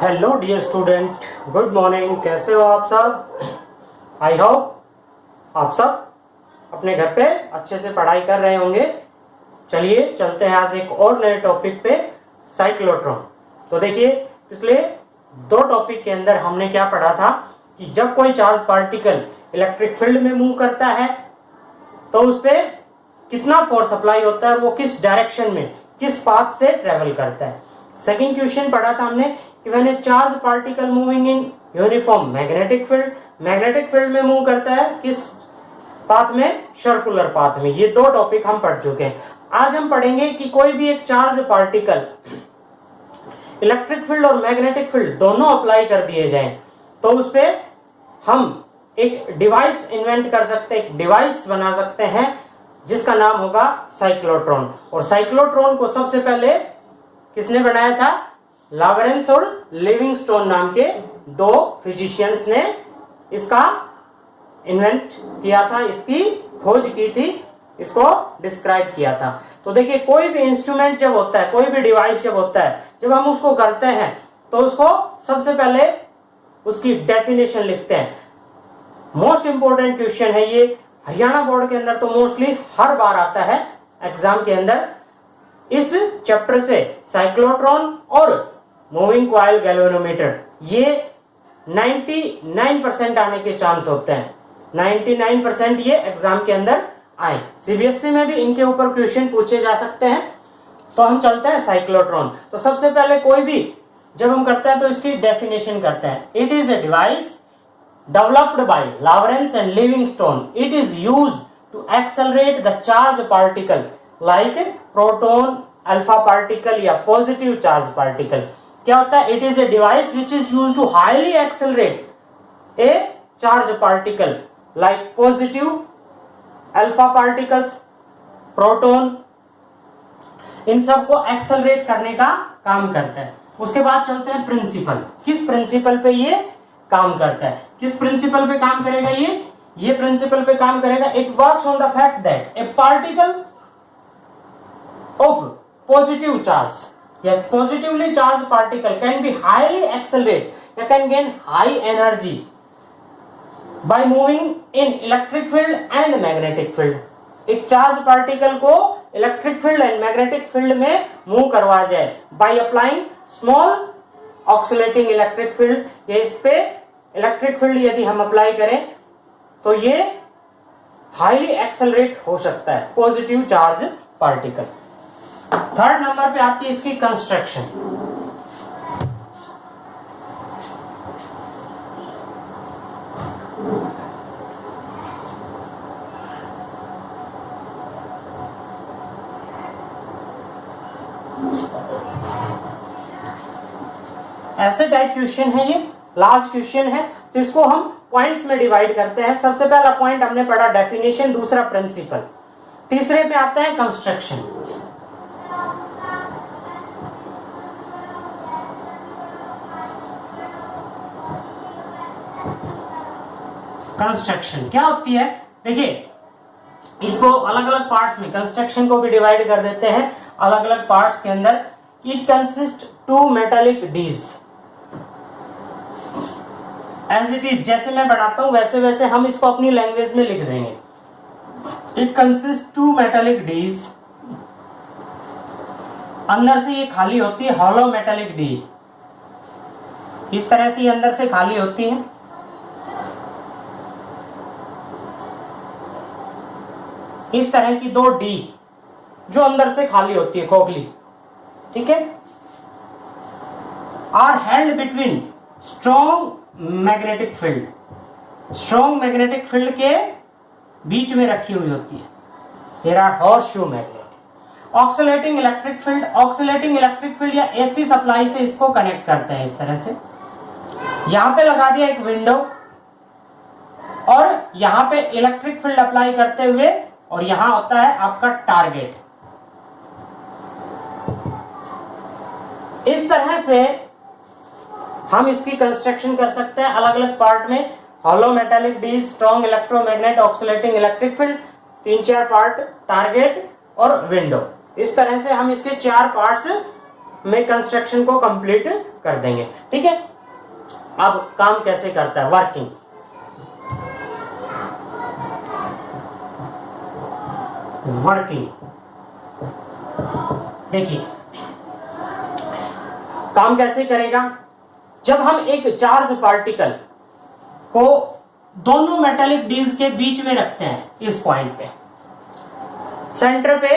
Hello dear student, good morning. कैसे हो आप सब? आई होप आप सब अपने घर पे अच्छे से पढ़ाई कर रहे होंगे। चलिए चलते हैं आज एक और नए टॉपिक पे, साइक्लोट्रॉन। तो देखिए, पिछले दो टॉपिक के अंदर हमने क्या पढ़ा था कि जब कोई चार्ज पार्टिकल इलेक्ट्रिक फील्ड में मूव करता है तो उस पर कितना फोर्स अप्लाई होता है, वो किस डायरेक्शन में, किस पाथ से ट्रेवल करता है। सेकंड क्वेश्चन पढ़ा था हमने कि when A charge particle moving in uniform magnetic field में मूव करता है किस पाथ में, सर्कुलर पाथ में। ये दो टॉपिक हम पढ़ चुके हैं। आज हम पढ़ेंगे कि कोई भी एक चार्ज पार्टिकल इलेक्ट्रिक फील्ड और मैग्नेटिक फील्ड दोनों अप्लाई कर दिए जाएं तो उस पे हम एक डिवाइस इन्वेंट कर सकते हैं, एक डिवाइस बना सकते हैं जिसका नाम होगा साइक्लोट्रॉन। और साइक्लोट्रॉन को सबसे पहले किसने बनाया था? लॉरेंस और लिविंगस्टोन नाम के दो फिजिशियंस ने इसका इन्वेंट किया था, इसकी खोज की थी, इसको डिस्क्राइब किया था। तो देखिए, कोई भी इंस्ट्रूमेंट जब होता है, कोई भी डिवाइस जब होता है, जब हम उसको करते हैं तो उसको सबसे पहले उसकी डेफिनेशन लिखते हैं। मोस्ट इंपोर्टेंट क्वेश्चन है ये, हरियाणा बोर्ड के अंदर तो मोस्टली हर बार आता है एग्जाम के अंदर। इस चैप्टर से साइक्लोट्रॉन और मूविंग कॉइल गैल्वेनोमीटर ये 99% आने के चांस होते हैं। 99% ये एग्जाम के अंदर आए। सीबीएसई में भी इनके ऊपर क्वेश्चन पूछे जा सकते हैं। तो हम चलते हैं साइक्लोट्रॉन। तो सबसे पहले कोई भी जब हम करते हैं तो इसकी डेफिनेशन करते हैं। It is a device developed by Lawrence and Livingstone. It is used to accelerate the charged particle like proton, alpha particle या positive charge particle. क्या होता है? It is a device which is used to highly accelerate a charged particle like positive, alpha particles, proton. इन सब को accelerate करने का काम करता है। उसके बाद चलते हैं प्रिंसिपल। किस प्रिंसिपल पे ये काम करता है? किस प्रिंसिपल पे काम करेगा ये प्रिंसिपल पे काम करेगा। It works on the fact that a particle of positive charge या positively charge particle can be highly accelerate या can gain high energy by moving in electric field and magnetic field. एक charge particle को electric field and magnetic field में move करवाया जाए by applying small oscillating electric field. या इस पे electric field यदि हम अप्लाई करें तो ये हाईली एक्सेलरेट हो सकता है, positive charge particle. Third number पे आती है इसकी कंस्ट्रक्शन। ऐसे टाइप क्वेश्चन है, ये लास्ट क्वेश्चन है, तो इसको हम पॉइंट्स में डिवाइड करते हैं। सबसे पहला पॉइंट हमने पढ़ा डेफिनेशन, दूसरा प्रिंसिपल, तीसरे पे आता है कंस्ट्रक्शन। कंस्ट्रक्शन क्या होती है? देखिए, इसको अलग अलग पार्ट्स में कंस्ट्रक्शन को भी डिवाइड कर देते हैं अलग अलग पार्ट्स के अंदर। It consist to metallic dees as it is. जैसे मैं बनाता हूं वैसे वैसे हम इसको अपनी लैंग्वेज में लिख देंगे। इट कंसिस्ट टू मेटालिक डीज। अंदर से ये खाली होती है, हॉलो मेटालिक डी। इस तरह से ये अंदर से खाली होती है। इस तरह की दो डी जो अंदर से खाली होती है, खोखली, ठीक है। Are held between strong magnetic field. Strong magnetic field के बीच में रखी हुई होती है। There are horseshoe magnet. Oscillating electric field, oscillating electric field या एसी सप्लाई से इसको कनेक्ट करते हैं इस तरह से। यहां पे लगा दिया एक विंडो और यहां पे इलेक्ट्रिक फील्ड अप्लाई करते हुए, और यहां होता है आपका टारगेट। इस तरह से हम इसकी कंस्ट्रक्शन कर सकते हैं अलग अलग पार्ट में। Hollow metallic dees, strong electromagnet, oscillating electric field, 3-4 part, target और विंडो। इस तरह से हम इसके 4 पार्ट्स में कंस्ट्रक्शन को कंप्लीट कर देंगे। ठीक है, अब काम कैसे करता है, वर्किंग। देखिए काम कैसे करेगा। जब हम एक चार्ज पार्टिकल को दोनों मेटालिक डीज के बीच में रखते हैं, इस पॉइंट पे सेंटर पे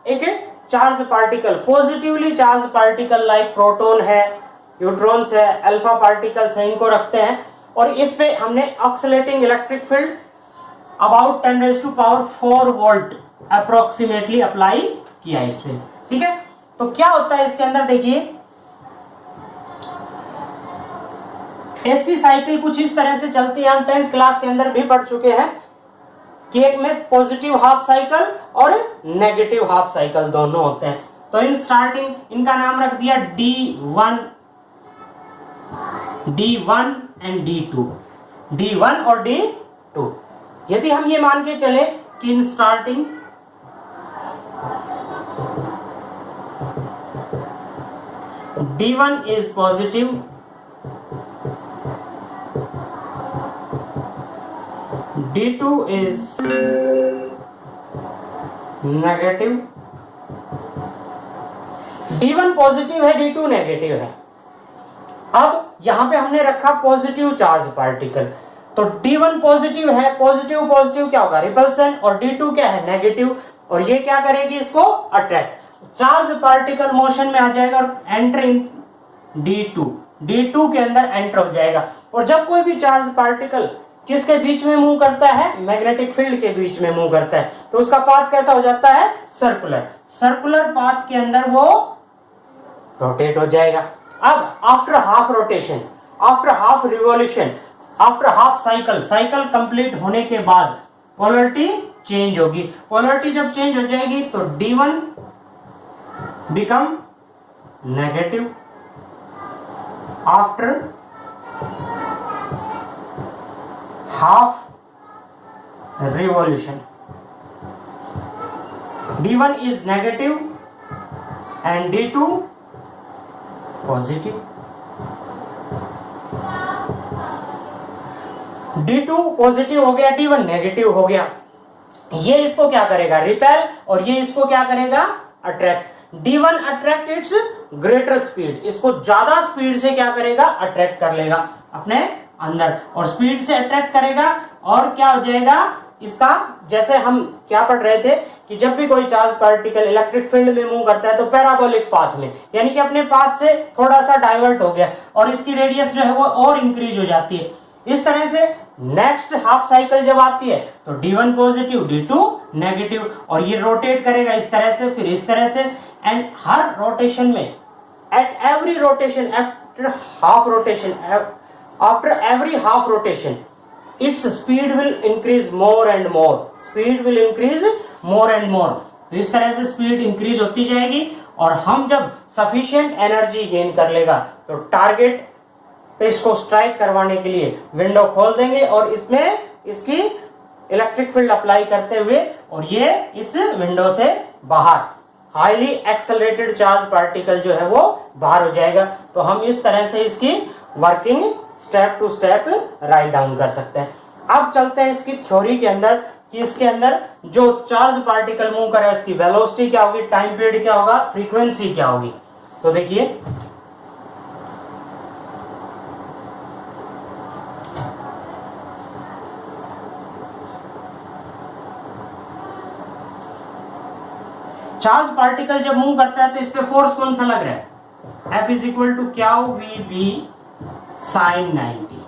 एक charge particle, positively charge particle like proton है, न्यूट्रॉन्स है, अल्फा पार्टिकल्स है, इनको रखते हैं और इस पे हमने oscillating electric field about 10⁴ volt approximately apply किया इस पे। ठीक है, तो क्या होता है इसके अंदर, देखिए एसी साइकिल कुछ इस तरह से चलती है, हम 10th क्लास के अंदर भी पढ़ चुके हैं कि एक में पॉजिटिव हाफ साइकिल और नेगेटिव हाफ साइकिल दोनों होते हैं। तो इन स्टार्टिंग इनका नाम रख दिया D1 एंड D1 और D2। यदि हम ये मान के चले कि in starting D1 is positive, D2 is negative, D1 positive है, D2 नेगेटिव है। अब यहां पे हमने रखा पॉजिटिव चार्ज पार्टिकल, तो D1 पॉजिटिव है, पॉजिटिव पॉजिटिव क्या होगा, रिपल्सन, और D2 क्या है, नेगेटिव, और ये क्या करेगी, इसको अट्रैक्ट। चार्ज पार्टिकल मोशन में आ जाएगा और एंटर इन D2 के अंदर एंटर हो जाएगा। और जब कोई भी चार्ज पार्टिकल किसके बीच में मूव करता है, मैग्नेटिक फील्ड के बीच में मूव करता है, तो उसका पाथ कैसा हो जाता है, सर्कुलर पाथ के अंदर वो रोटेट हो जाएगा। अब after half rotation, after half revolution, after half cycle complete होने के बाद पोलरिटी चेंज होगी। पोलरिटी जब चेंज हो जाएगी तो D1 become negative after half revolution. D1 is negative and D2 positive. D2 positive हो गया, D1 नेगेटिव हो गया। ये इसको क्या करेगा, रिपेल, और ये इसको क्या करेगा, attract. D1 attract it's greater speed, इसको ज्यादा स्पीड से क्या करेगा, अट्रैक्ट कर लेगा अपने अंदर, और स्पीड से अट्रैक्ट करेगा। और क्या हो जाएगा इसका, जैसे हम क्या पढ़ रहे थे कि जब भी कोई चार्ज पार्टिकल इलेक्ट्रिक फील्ड में मूव करता है तो पैराबोलिक पाथ में, यानी कि अपने पाथ से थोड़ा सा डाइवर्ट हो गया और इसकी रेडियस जो है वो और इंक्रीज हो जाती है। इस तरह से नेक्स्ट हाफ साइकिल जब आती है तो D1 पॉजिटिव, D2 नेगेटिव, और ये रोटेट करेगा इस तरह से, फिर इस तरह से, एंड हर रोटेशन में, at every rotation, after every half rotation its speed will increase more and more, तो इस तरह से स्पीड इंक्रीज होती जाएगी। और हम जब सफिशिएंट एनर्जी गेन कर लेगा तो टारगेट पे इसको स्ट्राइक करवाने के लिए विंडो खोल देंगे और इसमें इसकी इलेक्ट्रिक फील्ड अप्लाई करते हुए, और ये इस विंडो से बाहर हाईली एक्सेलरेटेड चार्ज पार्टिकल जो है वो बाहर हो जाएगा। तो हम इस तरह से इसकी working step to step right down कर सकते हैं। अब चलते हैं इसकी थ्योरी के अंदर कि इसके अंदर जो चार्ज पार्टिकल मूव कर रहा है इसकी वेलोसिटी क्या होगी, टाइम पीरियड क्या होगा, फ्रीक्वेंसी क्या होगी। तो देखिए चार्ज पार्टिकल जब मूव करता है तो इस पे फोर्स कौन सा लग रहा है, F इज इक्वल टू क्या VB sin 90,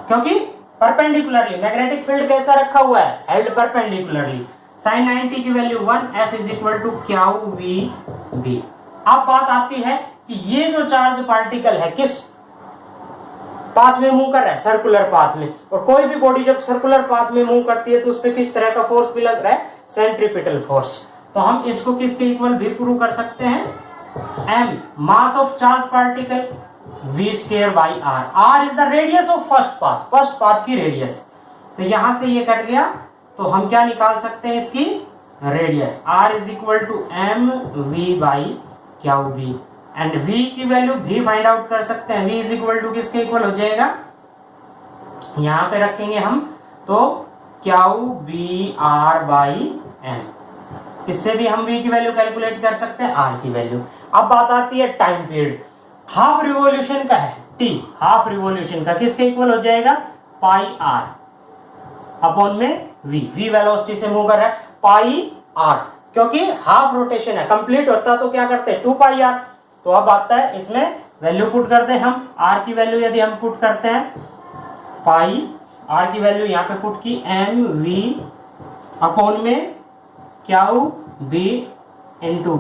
क्योंकि परपेंडिकुलरली मैग्नेटिक फील्ड कैसा रखा हुआ है, हेल्ड परपेंडिकुलरली। sin 90 की value 1, F is equal to क्या VB। अब बात आती है कि ये जो चार्ज पार्टिकल है किस पाथ में मूव कर रहा है, सर्कुलर पाथ में, और कोई भी बॉडी जब सर्कुलर पाथ में मूव करती है तो उस पर किस तरह का फोर्स भी लग रहा है, सेंट्रीपिटल फोर्स। तो हम इसको किसके इक्वल भी प्रूव कर सकते हैं, m mass of charge particle v²/r, r is the radius of first path की रेडियस। तो यहां से ये कट गया तो हम क्या निकाल सकते हैं इसकी radius, r is equal to mv/qb। And v की वैल्यू भी फाइंड आउट कर सकते हैं। v इज इक्वल टू किसके इक्वल हो जाएगा, यहां पे रखेंगे हम तो q B r by n, इससे भी हम v की वैल्यू कैलकुलेट कर सकते हैं, r की वैल्यू। अब बात आती है टाइम पीरियड। हाफ रिवॉल्यूशन का है t, हाफ रिवॉल्यूशन का किसके इक्वल हो जाएगा, पाई r अपॉन में v वेलोसिटी से मूव कर रहा है, पाई r, क्योंकि हाफ रोटेशन है, कंप्लीट होता तो क्या करते हैं 2 पाई r। तो अब आता है इसमें वैल्यू पुट करते हैं हम, r की वैल्यू यदि हम पुट करते हैं पाई r की वैल्यू यहाँ पे पुट की एम वी अपॉन में क्यू बी इंटू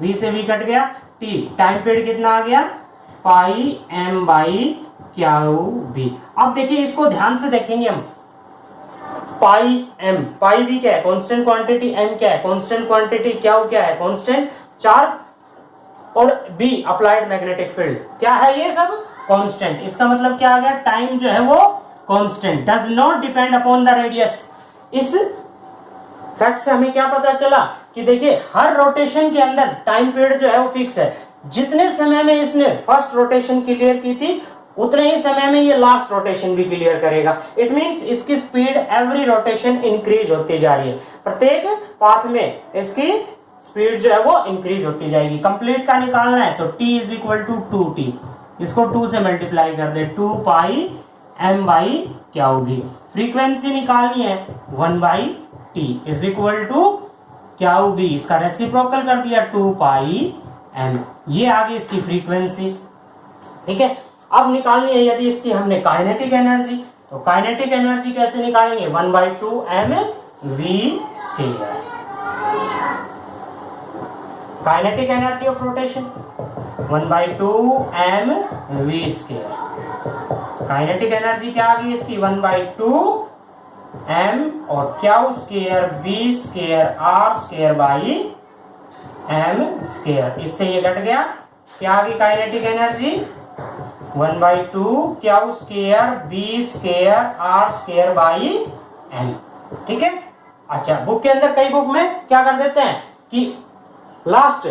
वी से v कट गया, t टाइम पीरियड कितना आ गया, पाई एम बाई क्यू बी। अब देखिए इसको ध्यान से देखेंगे हम, पाई एम, पाई भी क्या है कांस्टेंट क्वांटिटी, एम क्या है कांस्टेंट क्वांटिटी, क्यू क्या है कांस्टेंट चार्ज, और बी अप्लाइड मैग्नेटिक फील्ड क्या है, ये सब कांस्टेंट। इसका मतलब क्या आ गया, टाइम जो है वो constant, does not depend upon the radius. इस फैक्ट से हमें क्या पता चला कि देखिए हर रोटेशन के अंदर टाइम पीरियड जो है वो फिक्स है। जितने समय में इसने फर्स्ट रोटेशन क्लियर की थी उतने ही समय में ये लास्ट रोटेशन भी क्लियर करेगा। इट मींस इसकी स्पीड एवरी रोटेशन इंक्रीज होती जा रही है, प्रत्येक पाथ में इसकी स्पीड जो है वो इंक्रीज होती जाएगी। कंप्लीट का निकालना है तो t is equal to 2t, इसको 2 से मल्टीप्लाई कर दे, 2 पाई m बाई क्यू भी। फ्रीक्वेंसी निकालनी है 1 by T is equal to q B, इसका रेसिप्रोकल कर दिया 2 पाई m, ये आ गई इसकी फ्रीक्वेंसी। ठीक है, अब निकालनी है यदि इसकी हमने काइनेटिक एनर्जी, तो काइनेटिक एनर्जी कैसे निकालेंगे, 1 by 2 m v square, kinetic energy of rotation 1 by 2 m v square. Kinetic energy क्या आ गई इसकी 1 बाई 2 एम और q square B square r square by m square, इससे ये घट गया, क्या आ गई kinetic energy 1 by 2 q square B square r square by m. ठीक है, अच्छा बुक के अंदर कई बुक में क्या कर देते हैं कि लास्ट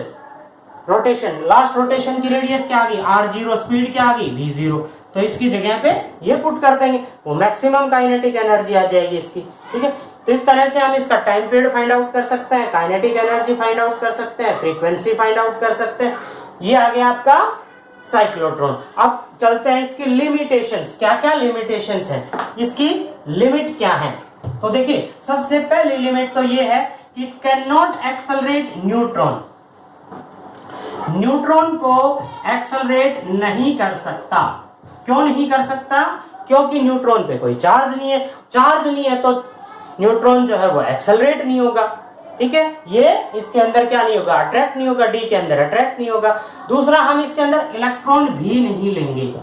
रोटेशन की रेडियस क्या आ गई r0, स्पीड क्या आ गई v0, तो इसकी जगह पे ये पुट कर देंगे, वो मैक्सिमम काइनेटिक एनर्जी आ जाएगी इसकी। ठीक है, तो इस तरह से हम इसका टाइम पीरियड फाइंड आउट कर सकते हैं, काइनेटिक एनर्जी फाइंड आउट कर सकते हैं, फ्रीक्वेंसी फाइंड आउट कर सकते हैं। ये आ गया आपका साइक्लोट्रॉन। अब चलते हैं इसकी लिमिटेशंस, क्या क्या लिमिटेशंस है, इसकी लिमिट क्या है। तो देखिए सबसे पहली लिमिट तो ये है कि can not accelerate neutron, neutron को एक्सेलरेट नहीं कर सकता। क्यों नहीं कर सकता, क्योंकि न्यूट्रॉन पे कोई चार्ज नहीं है, चार्ज नहीं है तो न्यूट्रॉन जो है वो एक्सेलरेट नहीं होगा। ठीक है, ये इसके अंदर क्या नहीं होगा, अट्रैक्ट नहीं होगा, डी के अंदर अट्रैक्ट नहीं होगा। दूसरा हम इसके अंदर इलेक्ट्रॉन भी नहीं लेंगे।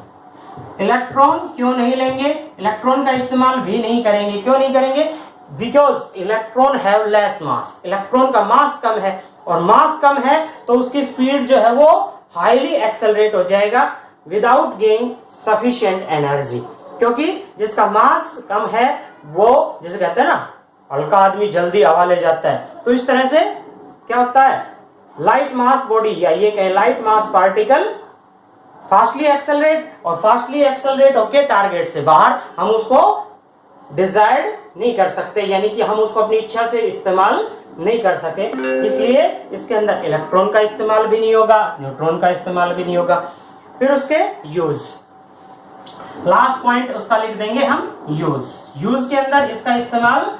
इलेक्ट्रॉन क्यों नहीं लेंगे, इलेक्ट्रॉन का इस्तेमाल भी नहीं करेंगे। क्यों नहीं करेंगे, because electron have less mass, electron का मास कम है, और मास कम है तो उसकी स्पीड जो है वो हाईली एक्सेलरेट हो जाएगा विदाउट गेइंग सफिशिएंट एनर्जी। क्योंकि जिसका मास कम है वो, जिसे कहते हैं ना हल्का आदमी जल्दी हवा ले जाता है, तो इस तरह से क्या होता है, लाइट मास बॉडी या ये कहें लाइट मास पार्टिकल फास्टली एक्सेलरेट, और फास्टली एक्सेलरेट होके टारगेट से बाहर हम उसको डिजायर्ड नहीं कर सकते, यानी कि हम उसको अपनी इच्छा से इस्तेमाल नहीं कर सके। इसलिए इसके अंदर इलेक्ट्रॉन का इस्तेमाल भी नहीं होगा, न्यूट्रॉन का इस्तेमाल भी नहीं होगा। फिर उसके यूज, लास्ट पॉइंट उसका लिख देंगे हम यूज के अंदर इसका इस्तेमाल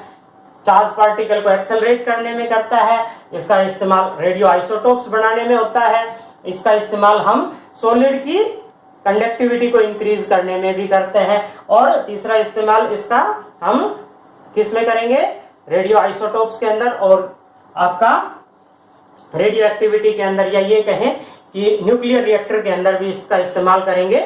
चार्ज पार्टिकल को एक्सेलरेट करने में करता है, इसका इस्तेमाल रेडियो आइसोटोप्स बनाने में होता है, इसका इस्तेमाल हम सॉलिड की कंडक्टिविटी को इंक्रीज करने में भी करते हैं, और तीसरा इस्तेमाल इसका हम किस में करेंगे, रेडियो आइसोटोप्स के अंदर, और आपका रेडियो एक्टिविटी के अंदर, या ये कहें कि न्यूक्लियर रिएक्टर के अंदर भी इसका इस्तेमाल करेंगे।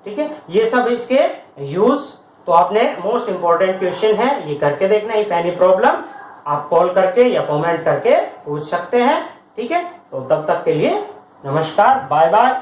ठीक है, ये सब इसके यूज। तो आपने मोस्ट इंपॉर्टेंट क्वेश्चन है, ये करके देखना। इफ एनी प्रॉब्लम आप कॉल करके या कमेंट करके पूछ सकते हैं। ठीक है, तो तब तक के लिए नमस्कार, बाय बाय।